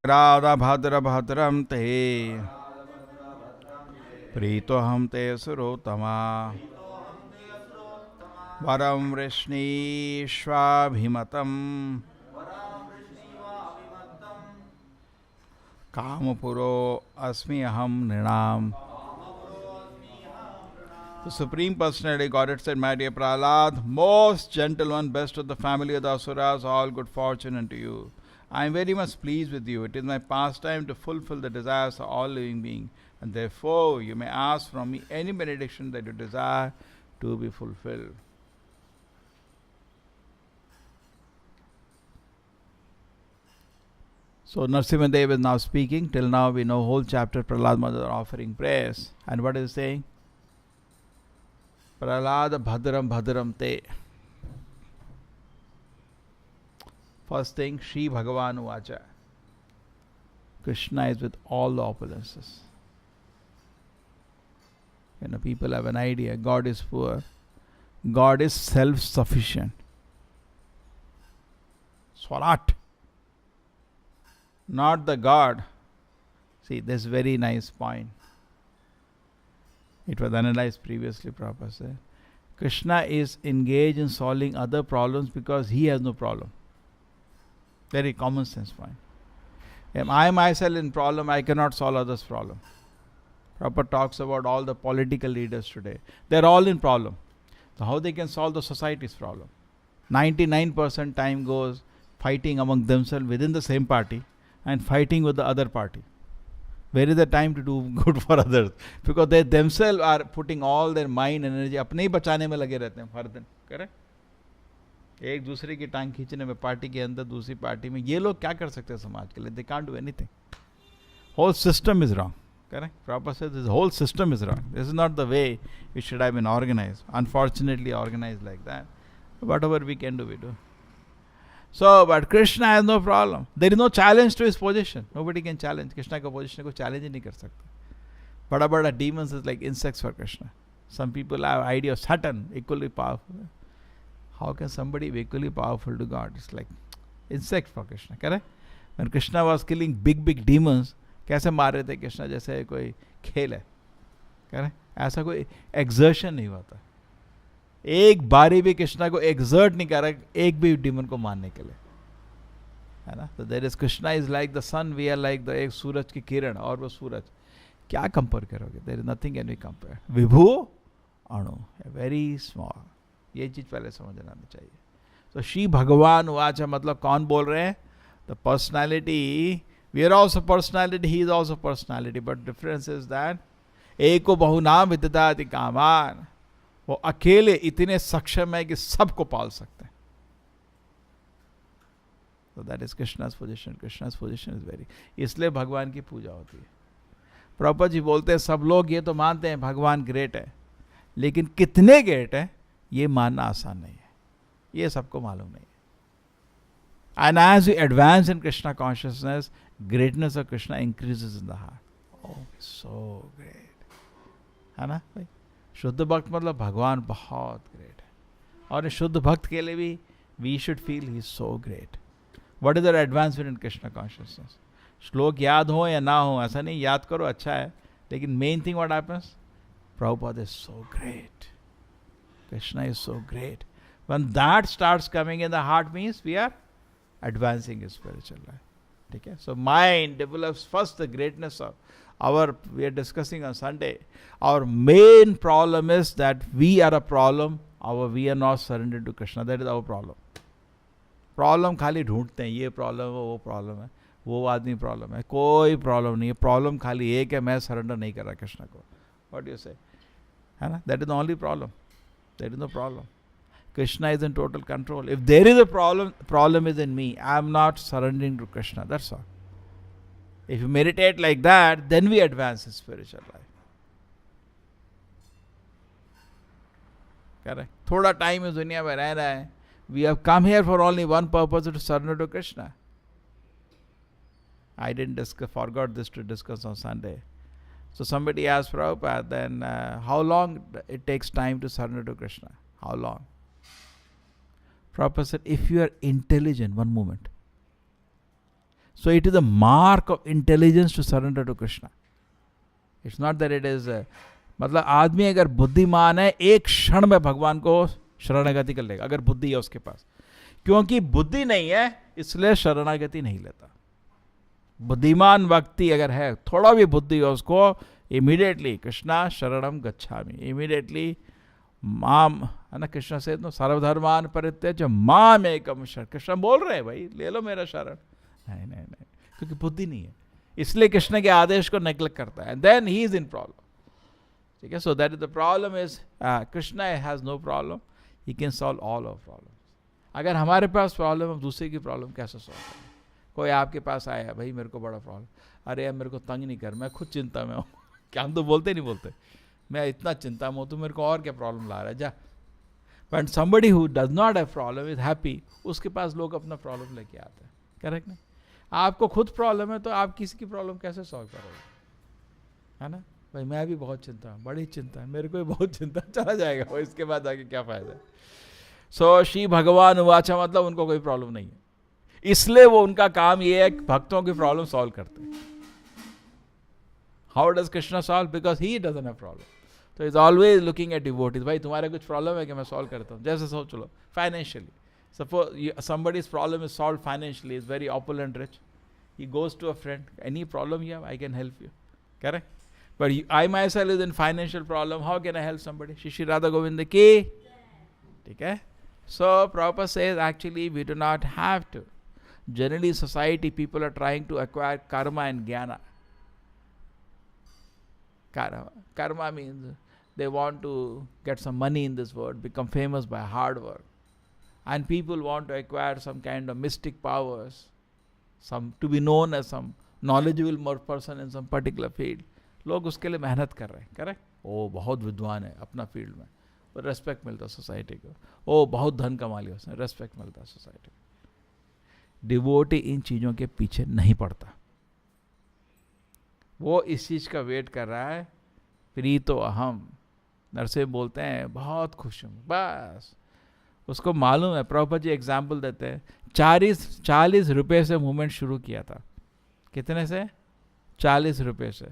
Radha Bhadra Bhadram Te Pritoham Te Surotama Varam Vrishni Shvabhimatam Kamapuro Asmi Aham Nrinam. The Supreme Personality Godhead said, My dear Prahlad, most gentle one, best of the family of the Asuras, all good fortune unto you. I am very much pleased with you. It is my pastime to fulfill the desires of all living beings, and therefore you may ask from me any benediction that you desire to be fulfilled. So Narasimhadev is now speaking. Till now we know whole chapter Prahlad Mother offering prayers. And what is he saying? Prahlad Bhadram Bhadram Te. First thing, Shri Bhagavan Vacha. Krishna is with all the opulences. People have an idea. God is poor. God is self-sufficient. Swarat. Not the God. See, this very nice point. It was analyzed previously, Prabhupada said. Krishna is engaged in solving other problems because he has no problem. Very common sense point. If I myself in problem, I cannot solve others' problem. Prabhupada talks about all the political leaders today. They are all in problem. So how they can solve the society's problem? 99% time goes fighting among themselves within the same party and fighting with the other party. Where is the time to do good for others? Because they themselves are putting all their mind energy अपने ही बचाने में लगे रहते हैं हर दिन. Correct? एक दूसरे की टांग खींचने में पार्टी के अंदर दूसरी पार्टी में ये लोग क्या कर सकते हैं समाज के लिए? They can't do anything. Whole system is wrong. Correct? Prabhupada says this whole system is wrong. This is not the way it should have been organized. Unfortunately organized like that. Whatever we can do, we do. So, but Krishna has no problem. There is no challenge to his position. Nobody can challenge. Krishna का position को challenge ही नहीं कर सकता. बड़ा demons is like insects for Krishna. Some people have idea of Saturn equally powerful. How can somebody be equally powerful to God? It's like insect for Krishna. Correct? When Krishna was killing big demons, कैसे मार रहे थे कृष्णा जैसे कोई खेल है. Correct? ऐसा कोई exertion नहीं हुआ था. एक बारी भी कृष्णा को एक्सर्ट नहीं कर रहा एक भी डीमन को मारने के लिए, है ना. तो there is Krishna is like the sun, we are like the एक सूरज की किरण और वो सूरज. क्या कंपेयर करोगे? There is nothing can be compare. विभु अणु, वेरी स्मॉल. ये चीज पहले समझ आनी चाहिए. तो श्री भगवान वाच मतलब कौन बोल रहे हैं? The personality. We are also personality, he is also personality, but difference is that एको बहुनाम विदधाति कामान. वो अकेले इतने सक्षम है कि सबको पाल सकते हैं. So that is Krishna's position. Krishna's position is very. इसलिए भगवान की पूजा होती है. प्रभुपाद जी बोलते हैं सब लोग ये तो मानते हैं भगवान ग्रेट है, लेकिन कितने ग्रेट है ये मानना आसान नहीं है. ये सबको मालूम नहीं है. And as we advance in Krishna consciousness, greatness of Krishna increases in the heart. Oh, so great. है ना भाई? शुद्ध भक्त मतलब भगवान बहुत ग्रेट है. और इस शुद्ध भक्त के लिए भी we should feel he is so great. What is the advancement in Krishna consciousness? श्लोक याद हो या ना हो ऐसा नहीं, याद करो अच्छा है, लेकिन main thing what happens? Prabhupada is so great, Krishna is so great. When that starts coming in the heart means we are advancing in spiritual life. ठीक है. So mind develops first the greatness of we are discussing on Sunday, our main problem is that we are a problem. We are not surrendered to Krishna. That is our problem. Problem खाली ढूंढते हैं, ये problem है, वो problem है, वो आदमी problem है. कोई problem नहीं है. problem खाली एक है, मैं surrender नहीं कर रहा कृष्ण को. What do you say? है ना? That is the only problem. There is no problem. Krishna is in total control. If there is a problem is in me. I am not surrendering to Krishna. That's all. If you meditate like that, then we advance in spiritual life. Correct? थोड़ा time इस दुनिया में रह रहा है. We have come here for only one purpose, to surrender to Krishna. I forgot this to discuss on Sunday. So somebody asked Prabhupada, then how long it takes time to surrender to Krishna? How long? Prabhupada said, if you are intelligent, one moment. So it is a mark of intelligence to surrender to Krishna. It's not that it is मतलब आदमी अगर बुद्धिमान है एक क्षण में भगवान को शरणागति कर लेगा, अगर बुद्धि है उसके पास. क्योंकि बुद्धि नहीं है इसलिए शरणागति नहीं लेता. बुद्धिमान व्यक्ति अगर है, थोड़ा भी बुद्धि है उसको, इमीडिएटली कृष्णा शरणम गच्छामि, इमीडिएटली माम, है ना, कृष्ण से तो सर्वधर्मान परित्यज्य माम एकम शरण. कृष्ण बोल रहे हैं भाई ले लो मेरा शरण. नहीं नहीं नहीं, क्योंकि बुद्धि नहीं है, इसलिए कृष्ण के आदेश को नेग्लेक्ट करता है. Then he is in problem. ठीक है. So that is the problem is Krishna has no problem, he can solve all of problem. अगर हमारे पास प्रॉब्लम, हम दूसरे की प्रॉब्लम कैसे सॉल्व करें? कोई आपके पास आया, भाई मेरे को बड़ा प्रॉब्लम, अरे यार मेरे को तंग नहीं कर, मैं खुद चिंता में हूँ. क्या हम तो बोलते नहीं बोलते, मैं इतना चिंता में हूँ, तो मेरे को और क्या प्रॉब्लम ला रहा है, जा. But somebody who does not have problem is happy, उसके पास लोग अपना प्रॉब्लम लेके आते हैं. करेक्ट नहीं? आपको खुद प्रॉब्लम है तो आप किसी की प्रॉब्लम कैसे सॉल्व करोगे? है ना भाई, मैं भी बहुत चिंता हूँ, बड़ी चिंता है, मेरे को भी बहुत चिंता, चला जाएगा वो, इसके बाद आगे क्या फायदा है. सो श्री भगवान वाचा, मतलब उनको कोई प्रॉब्लम नहीं है, इसलिए वो उनका काम ये है भक्तों की प्रॉब्लम सॉल्व करते हैं. How does Krishna solve? Because he doesn't have problem. तो is always looking at devotees. भाई तुम्हारे कुछ प्रॉब्लम है कि मैं सॉल्व करता हूँ. जैसे सोच लो financially, suppose somebody's problem is solved financially, is very opulent, rich, he goes to a friend, any problem you have, I can help you. Correct? But I myself is in financial problem, how can I help somebody? Shri Radha Govinda ki. ठीक है. So Prabhupada says actually we do not have to. Generally society, people are trying to acquire karma and jnana. Karma means they want to get some money in this world, become famous by hard work. And people want to acquire some kind of mystic powers, some to be known as some knowledgeable person in some particular field. लोग उसके लिए मेहनत कर रहे हैं. Correct? ओ बहुत विद्वान है अपना फील्ड में, और रेस्पेक्ट मिलता है सोसाइटी को. ओ बहुत धन कमा लिया उसने, रेस्पेक्ट मिलता है सोसाइटी को. डिवोटी इन चीज़ों के पीछे नहीं पड़ता, वो इस चीज़ का वेट कर रहा है. प्रीतो अहम, नरसिंह बोलते हैं बहुत खुश हूँ, बस उसको मालूम है. प्रभुपाद जी एग्जाम्पल देते हैं, 40 रुपये से मूवमेंट शुरू किया था. कितने से? 40 रुपये से.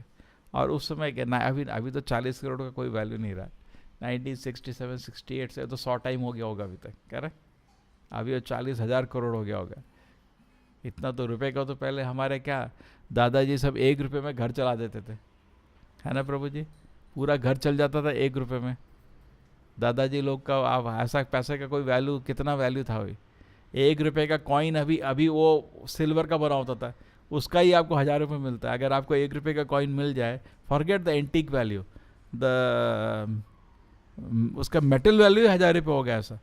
और उस समय के ना, अभी तो 40 करोड़ का कोई वैल्यू नहीं रहा. 1967-68 से तो 100 टाइम हो गया होगा अभी तक. करेक्ट? अभी वो 40,000 करोड़ हो गया होगा. इतना तो रुपए का तो पहले हमारे क्या दादाजी सब 1 रुपये में घर चला देते थे, है ना प्रभु जी? पूरा घर चल जाता था 1 रुपये में. दादाजी लोग का आप ऐसा पैसे का कोई वैल्यू, कितना वैल्यू था भाई? 1 रुपये का कॉइन अभी वो सिल्वर का बना होता था, उसका ही आपको 1000 रुपये मिलता है. अगर आपको 1 रुपये का कॉइन मिल जाए, फॉरगेट द एंटीक वैल्यू, उसका मेटल वैल्यू 1000 रुपये हो गया ऐसा.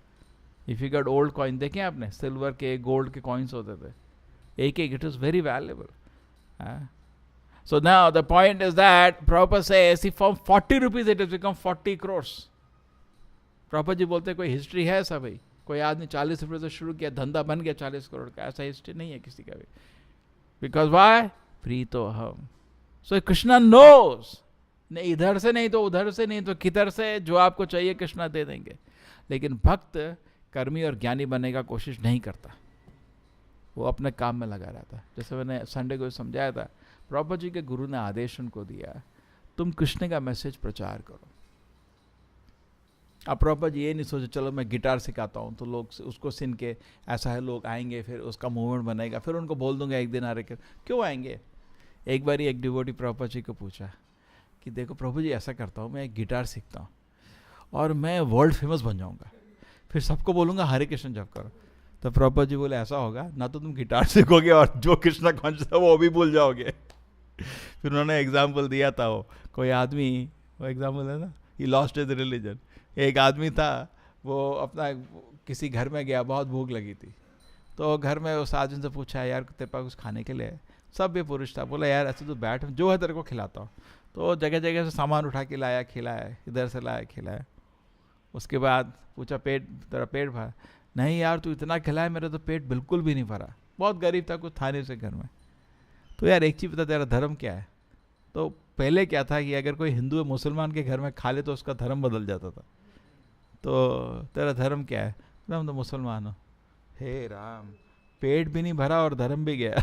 If you got old coin देखें आपने, सिल्वर के गोल्ड के कॉइन्स होते थे एक, it is very valuable. So now the point is that Prabhupada says, see, from 40 rupees it has become 40 crores. Prabhupada जी बोलते हैं कोई हिस्ट्री है ऐसा भाई? कोई आदमी 40 रुपये से शुरू किया, धंधा बन गया 40 करोड़ का, ऐसा हिस्ट्री नहीं है किसी का भी. Because why? प्रीतो हम. सो कृष्णा नोज, नहीं इधर से नहीं तो उधर से नहीं तो किधर से, जो आपको चाहिए कृष्णा दे देंगे. लेकिन भक्त कर्मी और ज्ञानी बनने का कोशिश नहीं करता, वो अपने काम में लगा रहता है. जैसे मैंने संडे को समझाया था, प्रभुपाद जी के गुरु ने आदेश उनको दिया, तुम कृष्ण का मैसेज प्रचार करो. अब प्रभुपाद जी ये नहीं सोचे चलो मैं गिटार सिखाता हूँ तो लोग उसको सुन के ऐसा है लोग आएंगे, फिर उसका मूवमेंट बनेगा, फिर उनको बोल दूंगा एक दिन आ रहे. क्यों आएंगे? एक बार एक डिवोटी प्रभुपाद जी को पूछा कि देखो प्रभु जी ऐसा करता हूँ, मैं एक गिटार सीखता हूँ और मैं वर्ल्ड फेमस बन जाऊँगा, फिर सबको बोलूँगा हरे कृष्ण जप करो. तो प्रभुपाद जी बोले ऐसा होगा ना, तो तुम गिटार सीखोगे और जो कृष्णा कॉन्शियस है वो भी भूल जाओगे. फिर उन्होंने एग्जाम्पल दिया था, वो कोई आदमी, वो एग्जाम्पल है ना, ही लॉस्ट हिज रिलीजन. एक आदमी था, वो अपना किसी घर में गया, बहुत भूख लगी थी, तो घर में उस आदमी से पूछा यार तेरे पास कुछ खाने के लिए? सब ये पुरुष था. बोला यार ऐसे तो बैठ, जो है तेरे को खिलाता हूँ. तो जगह जगह से सामान उठा के लाया, खिलाया, इधर से लाया, खिलाया. उसके बाद पूछा तेरा पेट भरा? नहीं यार तू इतना खिलाया, मेरा तो पेट बिल्कुल भी नहीं भरा. बहुत गरीब था, कुछ था नहीं से घर में. तो यार एक चीज़ बता, तेरा धर्म क्या है? तो पहले क्या था कि अगर कोई हिंदू या मुसलमान के घर में खा ले तो उसका धर्म बदल जाता था. तो तेरा धर्म क्या है? हम तो मुसलमान हो. हे राम, पेट भी नहीं भरा और धर्म भी गया.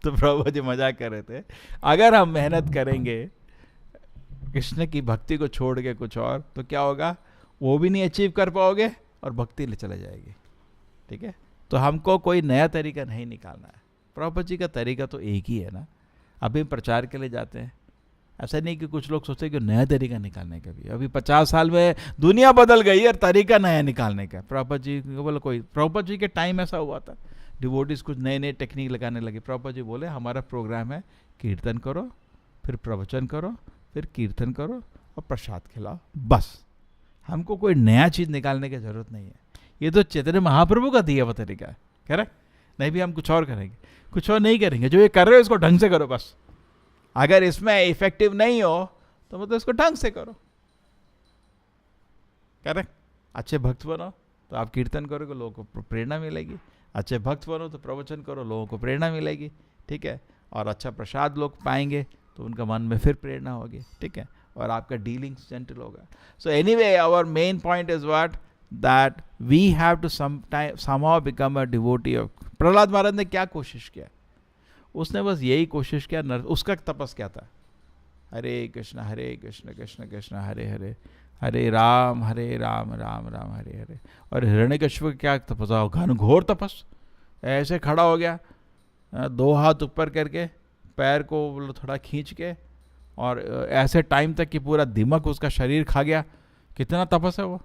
तो प्रभु जी मजाक कर रहे थे, अगर हम मेहनत करेंगे कृष्ण की भक्ति को छोड़ के कुछ और, तो क्या होगा, वो भी नहीं अचीव कर पाओगे और भक्ति ले चले जाएगी। ठीक है, तो हमको कोई नया तरीका नहीं निकालना है, प्रभुपाद जी का तरीका तो एक ही है ना। अभी प्रचार के लिए जाते हैं, ऐसा नहीं कि कुछ लोग सोचते कि नया तरीका निकालने का भी, अभी 50 साल में दुनिया बदल गई और तरीका नया निकालने का। प्रभुपाद जी को बोला, कोई प्रभुपाद जी के टाइम ऐसा हुआ था, डिवोटीज कुछ नए नए टेक्निक लगाने लगे। प्रभुपाद जी बोले, हमारा प्रोग्राम है कीर्तन करो, फिर प्रवचन करो, फिर कीर्तन करो और प्रसाद खिलाओ, बस। हमको कोई नया चीज़ निकालने की जरूरत नहीं है, ये तो चैतन्य महाप्रभु का दिया हुआ तरीका है, करेक्ट। नहीं भी हम कुछ और करेंगे, कुछ और नहीं करेंगे, जो ये कर रहे हो इसको ढंग से करो बस। अगर इसमें इफेक्टिव नहीं हो तो मतलब इसको ढंग से करो, करेक्ट। अच्छे भक्त बनो तो आप कीर्तन करोगे, लोगों को प्रेरणा मिलेगी। अच्छे भक्त बनो तो प्रवचन करो, लोगों को प्रेरणा मिलेगी। ठीक है, और अच्छा प्रसाद लोग पाएंगे तो उनका मन में फिर प्रेरणा होगी। ठीक है, और आपका डीलिंग्स जेंटल होगा। So anyway, our main point is what, that we have to somehow become a devotee of. Prahlad Maharaj ने क्या कोशिश किया, उसने बस यही कोशिश किया। उसका तपस क्या था, हरे कृष्ण कृष्ण कृष्ण हरे हरे, हरे राम राम राम हरे हरे। और हिरण्यकश्यप क्या तपस्या, घनघोर तपस, ऐसे खड़ा हो गया, दो हाथ ऊपर करके, पैर को थोड़ा खींच के, और ऐसे टाइम तक कि पूरा दिमाग उसका शरीर खा गया। कितना तपस है वो।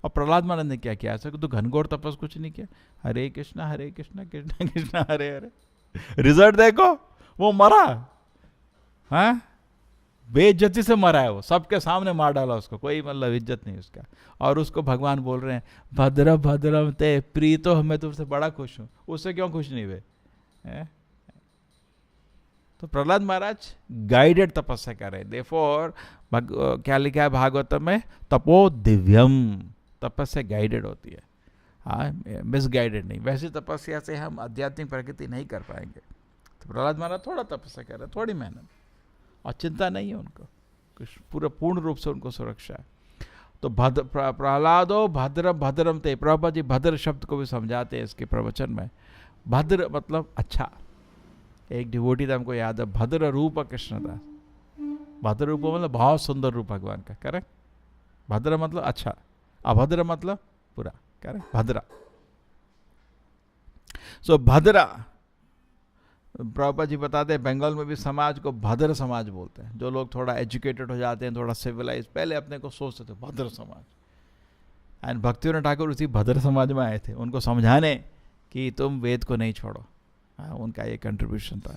और प्रहलाद महाराज ने क्या किया, ऐसा तो घनघोर तपस कुछ नहीं किया, हरे कृष्ण कृष्ण कृष्ण हरे हरे। रिजल्ट देखो, वो मरा, हाँ, बेइज्जती से मरा है वो, सबके सामने मार डाला उसको, कोई मतलब इज्जत नहीं उसका। और उसको भगवान बोल रहे हैं, भद्र भद्रम ते प्रीतो, मैं तुमसे बड़ा खुश हूँ। उससे क्यों खुश नहीं हुए? तो प्रहलाद महाराज गाइडेड तपस्या कर रहे हैं। देयरफॉर क्या लिखा है भागवतम में, तपो दिव्यम, तपस्या गाइडेड होती है, हाँ, मिसगाइडेड नहीं। वैसी तपस्या से हम आध्यात्मिक प्रगति नहीं कर पाएंगे। तो प्रहलाद महाराज थोड़ा तपस्या कर रहे हैं, थोड़ी मेहनत, और चिंता नहीं है उनको, कुछ पूरा पूर्ण रूप से उनको सुरक्षा है। तो प्रहलादो भद्र भद्रम ते, प्रभुपाद जी भद्र शब्द को भी समझाते हैं इसके प्रवचन में। भद्र मतलब अच्छा। एक डिवोटी था, हमको याद है, भद्र रूप कृष्ण था। भद्र रूप मतलब बहुत सुंदर रूप भगवान का, करेक्ट। भद्र मतलब अच्छा, अभद्र मतलब बुरा, करेक्ट, भद्रा। सो भद्रा, प्रभुपाद जी बताते हैं बंगाल में भी समाज को भद्र समाज बोलते हैं। जो लोग थोड़ा एजुकेटेड हो जाते हैं, थोड़ा सिविलाइज, पहले अपने को सोचते थे भद्र समाज। एंड भक्तिविनोद ठाकुर उसी भद्र समाज में आए थे, उनको समझाने कि तुम वेद को नहीं छोड़ो। हाँ, उनका ये कंट्रीब्यूशन था,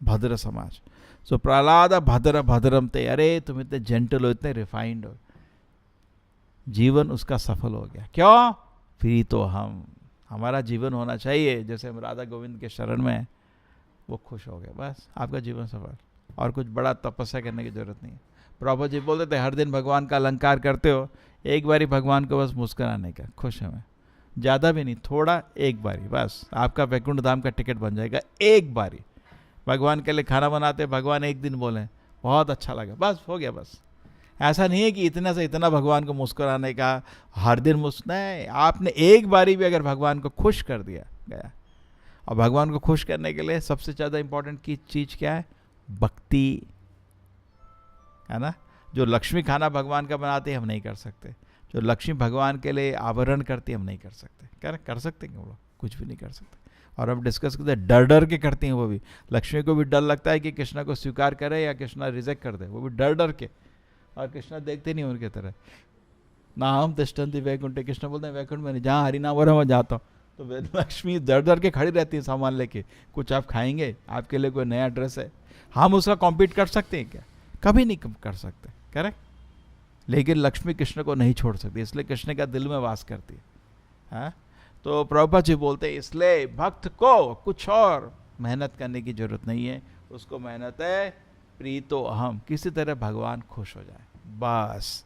भद्र समाज। सो प्रहलाद भद्र भद्रम ते, अरे तुम इतने जेंटल हो, इतने रिफाइंड हो। जीवन उसका सफल हो गया। क्यों? फिर तो हमारा जीवन होना चाहिए जैसे हम राधा गोविंद के शरण में, वो खुश हो गए, बस आपका जीवन सफल। और कुछ बड़ा तपस्या करने की जरूरत नहीं है। प्रभु जी बोलते थे, हर दिन भगवान का अलंकार करते हो, एक बारी भगवान को बस मुस्कुराने का, खुश हमें, ज़्यादा भी नहीं, थोड़ा, एक बारी बस, आपका वैकुंठ धाम का टिकट बन जाएगा। एक बारी भगवान के लिए खाना बनाते, भगवान एक दिन बोले बहुत अच्छा लगा, बस हो गया। बस ऐसा नहीं है कि इतना से इतना भगवान को मुस्कुराने का, हर दिन नहीं, आपने एक बारी भी अगर भगवान को खुश कर दिया गया। और भगवान को खुश करने के लिए सबसे ज़्यादा इंपॉर्टेंट की चीज़ क्या है? भक्ति, है ना। जो लक्ष्मी खाना भगवान का बनाते हम नहीं कर सकते, जो लक्ष्मी भगवान के लिए आवरण करती हम नहीं कर सकते। कर सकते हैं वो लोग? कुछ भी नहीं कर सकते। और हम डिस्कस करते हैं, डर डर के करती हैं वो भी। लक्ष्मी को भी डर लगता है कि कृष्णा को स्वीकार करे या कृष्णा रिजेक्ट कर दे, वो भी डर डर के। और कृष्णा देखते नहीं उनके तरह, ना हम तिष्ठन्ति वैकुंठे, कृष्ण बोलते हैं वैकुंठ में नहीं, जहाँ हरिनाम हो रहा है वहाँ जाता हूँ। तो लक्ष्मी डर डर के खड़ी रहती है सामान लेके, कुछ आप खाएंगे, आपके लिए कोई नया ड्रेस है, हम उसका कॉम्पीट कर सकते हैं क्या? कभी नहीं कर सकते, करेक्ट। लेकिन लक्ष्मी कृष्ण को नहीं छोड़ सकती, इसलिए कृष्ण का दिल में वास करती है। तो प्रभुपाद जी बोलते हैं, इसलिए भक्त को कुछ और मेहनत करने की जरूरत नहीं है, उसको मेहनत है प्रीतो अहम, किसी तरह भगवान खुश हो जाए, बस।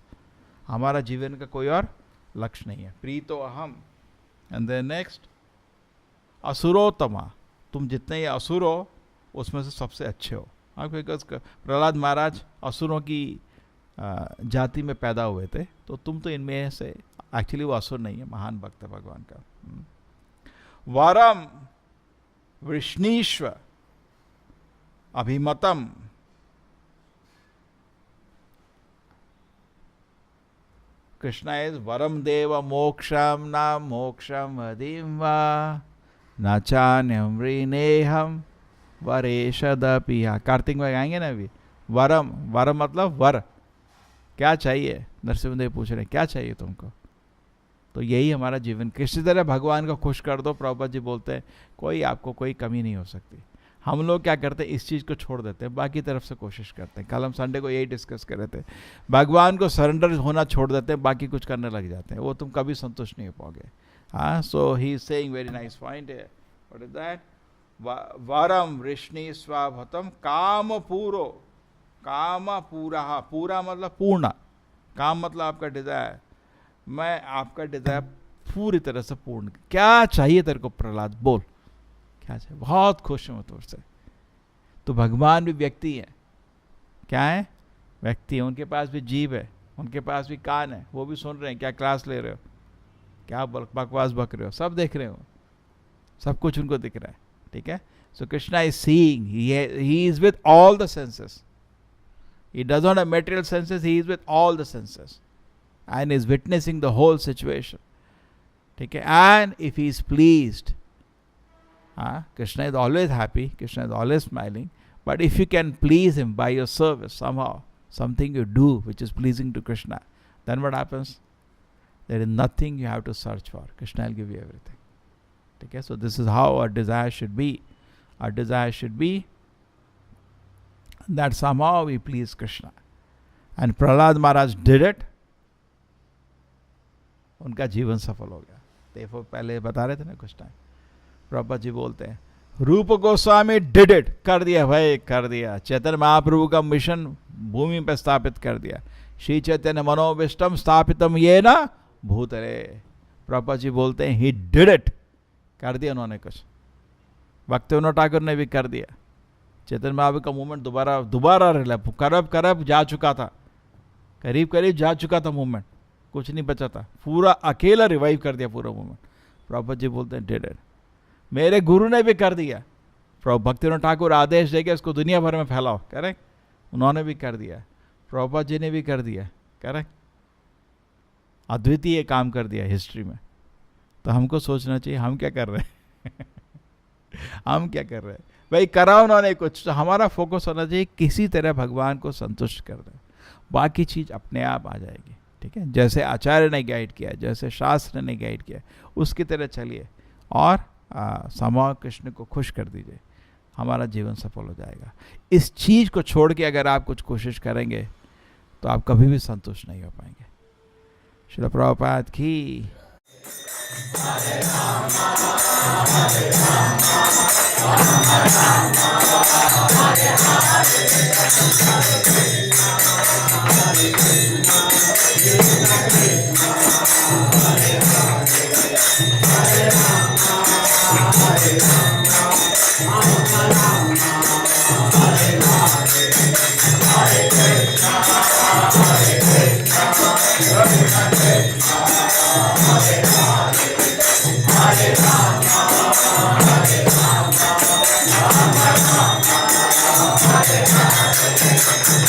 हमारा जीवन का कोई और लक्ष्य नहीं है, प्रीतो अहम। एंड देन नेक्स्ट, असुरोत्तमा, तुम जितने ये असुर हो उसमें से सबसे अच्छे हो। प्रहलाद महाराज असुरों की जाति में पैदा हुए थे, तो तुम तो इनमें से, एक्चुअली वो असुर नहीं है, महान भक्त है भगवान का। वारम वृष्णीश्वर, अभिमतम, कृष्णा इज वरम देव मोक्षम न मोक्षम वधिम वा न चान्यम ऋणेहम वरेशदपिया। कार्तिक में गाएंगे ना अभी। वरम, वरम मतलब वर, क्या चाहिए? नरसिंहदेव पूछ रहे हैं क्या चाहिए तुमको? तो यही हमारा जीवन, किसी तरह भगवान को खुश कर दो। प्रभुपाद जी बोलते हैं कोई आपको कोई कमी नहीं हो सकती। हम लोग क्या करते हैं, इस चीज़ को छोड़ देते हैं, बाकी तरफ से कोशिश करते हैं। कल हम संडे को यही डिस्कस कर रहे थे, भगवान को सरेंडर होना छोड़ देते हैं, बाकी कुछ करने लग जाते हैं, वो तुम कभी संतुष्ट नहीं हो पाओगे। हाँ, so he is saying very nice point है। What is that? वरम वृष्णि स्वाभतम काम पूरो, काम पूरा, पूरा मतलब पूर्ण, काम मतलब आपका डिजायर। मैं आपका डिजायर पूरी तरह से पूर्ण, क्या चाहिए तेरे को प्रहलाद, बोल क्या चाहिए? बहुत खुश हूं तुझसे। तो भगवान भी व्यक्ति है, क्या है? व्यक्ति है। उनके पास भी जीभ है, उनके पास भी कान है, वो भी सुन रहे हैं। क्या क्लास ले रहे हो, क्या बकवास बक रहे हो, सब देख रहे हो, सब कुछ उनको दिख रहा है। ठीक है? So Krishna is seeing, he is with all the senses, he does not have material senses, he is with all the senses and is witnessing the whole situation. Okay? And if he is pleased, Krishna is always happy, Krishna is always smiling, but if you can please him by your service somehow, something you do which is pleasing to Krishna, then what happens? There is nothing you have to search for. Krishna will give you everything. Okay? So this is how our desire should be. Our desire should be that somehow we please Krishna. And Prahlad Maharaj did it. उनका जीवन सफल हो गया। देखो पहले बता रहे थे ना कुछ टाइम, प्रभुपाद जी बोलते हैं रूप गोस्वामी डिड इट, कर दिया भाई, कर दिया। चैतन्य महाप्रभु का मिशन भूमि पर स्थापित कर दिया। श्री चैतन्य मनोविष्टम स्थापितम ये ना भूतले। प्रभुपाद जी बोलते हैं ही डिड इट, कर दिया उन्होंने कुछ। भक्तिविनोद ठाकुर ने भी कर दिया। चैतन्य महाप्रभु का मूवमेंट दोबारा रिलैप करब जा चुका था, करीब जा चुका था मूवमेंट, कुछ नहीं बचा था, पूरा अकेला रिवाइव कर दिया पूरा मूवमेंट। प्रभुपाद जी बोलते हैं डिड इट। मेरे गुरु ने भी कर दिया। प्रभु भक्तिविनोद ठाकुर आदेश देके इसको दुनिया भर में फैलाओ, करेक्ट, उन्होंने भी कर दिया। प्रभुपाद जी ने भी कर दिया, करेक्ट, अद्वितीय काम कर दिया हिस्ट्री में। तो हमको सोचना चाहिए हम क्या कर रहे हैं हम क्या कर रहे हैं भाई? करा उन्होंने कुछ, तो हमारा फोकस होना चाहिए किसी तरह भगवान को संतुष्ट कर दे, बाकी चीज अपने आप आ जाएगी। ठीक है? जैसे आचार्य ने गाइड किया, जैसे शास्त्र ने गाइड किया, उसकी तरह चलिए और समाज कृष्ण को खुश कर दीजिए, हमारा जीवन सफल हो जाएगा। इस चीज को छोड़ के अगर आप कुछ कोशिश करेंगे तो आप कभी भी संतुष्ट नहीं हो पाएंगे। श्रील प्रभुपाद की Hare Rama, Hare Rama, Rama Rama, Hare Hare, Hare Krishna, Hare Krishna, Krishna Krishna, Hare Hare, Hare Rama, Hare Rama, Rama Rama, Hare Hare, Hare Krishna, Hare Krishna, Krishna Krishna, Hare Hare. Hare Rama, Hare Rama, Rama Rama, Hare Hare.